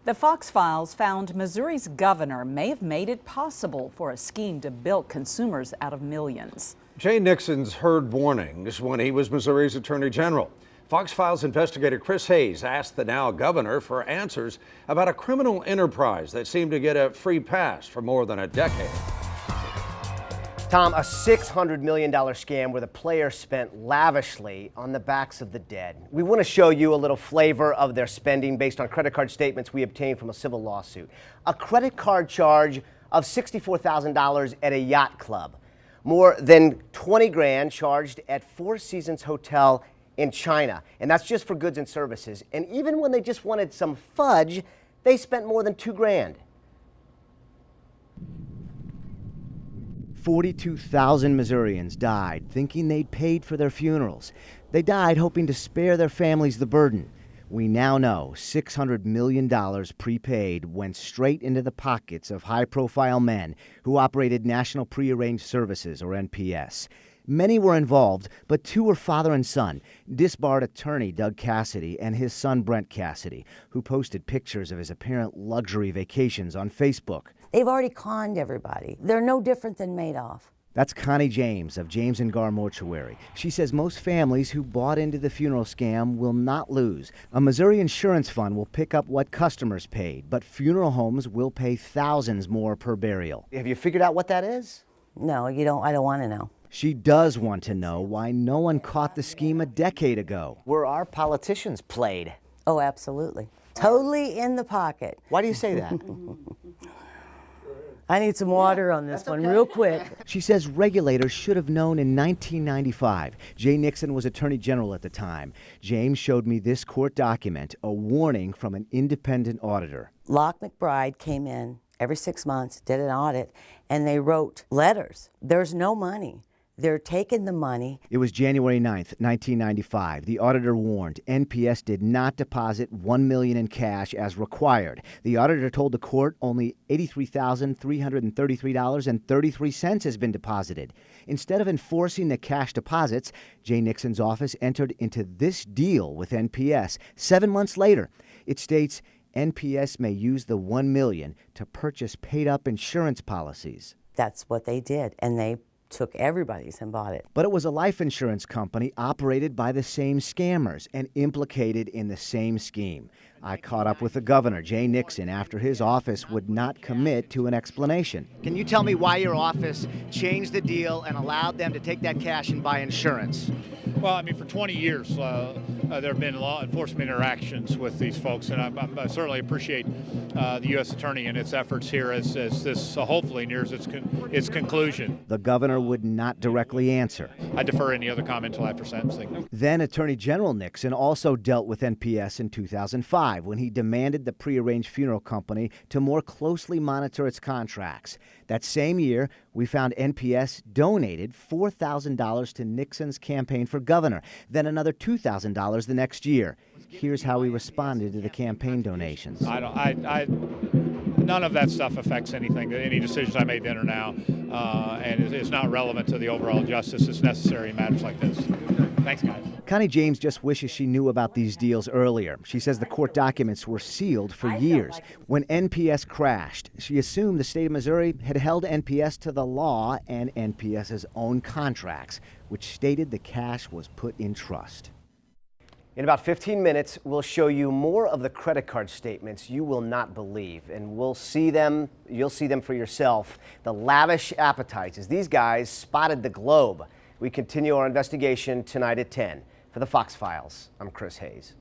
The Fox Files found Missouri's governor may have made it possible for a scheme to bilk consumers out of millions. Jay Nixon's heard warnings when he was Missouri's Attorney General. Fox Files investigator Chris Hayes asked the now governor for answers about a criminal enterprise that seemed to get a free pass for more than a decade. Tom, a $600 million scam where the players spent lavishly on the backs of the dead. We want to show you a little flavor of their spending based on credit card statements we obtained from a civil lawsuit. A credit card charge of $64,000 at a yacht club. More than 20 grand charged at Four Seasons Hotel in China. And that's just for goods and services. And even when they just wanted some fudge, they spent more than 2 grand. 42,000 Missourians died thinking they'd paid for their funerals. They died hoping to spare their families the burden. We now know $600 million prepaid went straight into the pockets of high-profile men who operated National Prearranged Services, or NPS. Many were involved, but 2 were father and son, disbarred attorney Doug Cassidy and his son Brent Cassidy, who posted pictures of his apparent luxury vacations on Facebook. They've already conned everybody. They're no different than Madoff. That's Connie James of James & Gar Mortuary. She says most families who bought into the funeral scam will not lose. A Missouri insurance fund will pick up what customers paid, but funeral homes will pay thousands more per burial. Have you figured out what that is? No, you don't. I don't want to know. She does want to know why no one caught the scheme a decade ago. Where our politicians played. Oh, absolutely. Totally in the pocket. Why do you say that? I need some water on this one real quick. She says regulators should have known in 1995. Jay Nixon was Attorney General at the time. James showed me this court document, a warning from an independent auditor. Locke McBride came in every 6 months, did an audit, and they wrote letters. There's no money. They're taking the money. It was January 9th, 1995. The auditor warned NPS did not deposit $1 million in cash as required. The auditor told the court only $83,333.33 has been deposited. Instead of enforcing the cash deposits, Jay Nixon's office entered into this deal with NPS 7 months later. It states NPS may use the $1 million to purchase paid-up insurance policies. That's what they did, and they took everybody's and bought it. But it was a life insurance company operated by the same scammers and implicated in the same scheme. I caught up with the governor, Jay Nixon, after his office would not commit to an explanation. Can you tell me why your office changed the deal and allowed them to take that cash and buy insurance? Well, I mean, for 20 years, there have been law enforcement interactions with these folks, and I certainly appreciate the U.S. Attorney and its efforts here as this hopefully nears its conclusion. The governor would not directly answer. I defer any other comment until after sentencing. Then Attorney General Nixon also dealt with NPS in 2005 when he demanded the prearranged funeral company to more closely monitor its contracts. That same year, we found NPS donated $4,000 to Nixon's campaign for governor, then another $2,000 the next year. Here's how he responded to the campaign donations. None of that stuff affects anything, any decisions I made then or now, and it's not relevant to the overall justice that's necessary in matters like this. Thanks, guys. Connie James just wishes she knew about these deals earlier. She says the court documents were sealed for years. When NPS crashed, she assumed the state of Missouri had held NPS to the law and NPS's own contracts, which stated the cash was put in trust. In about 15 minutes, we'll show you more of the credit card statements you will not believe, and you'll see them for yourself. The lavish appetites as these guys spotted the globe. We continue our investigation tonight at 10. For the Fox Files, I'm Chris Hayes.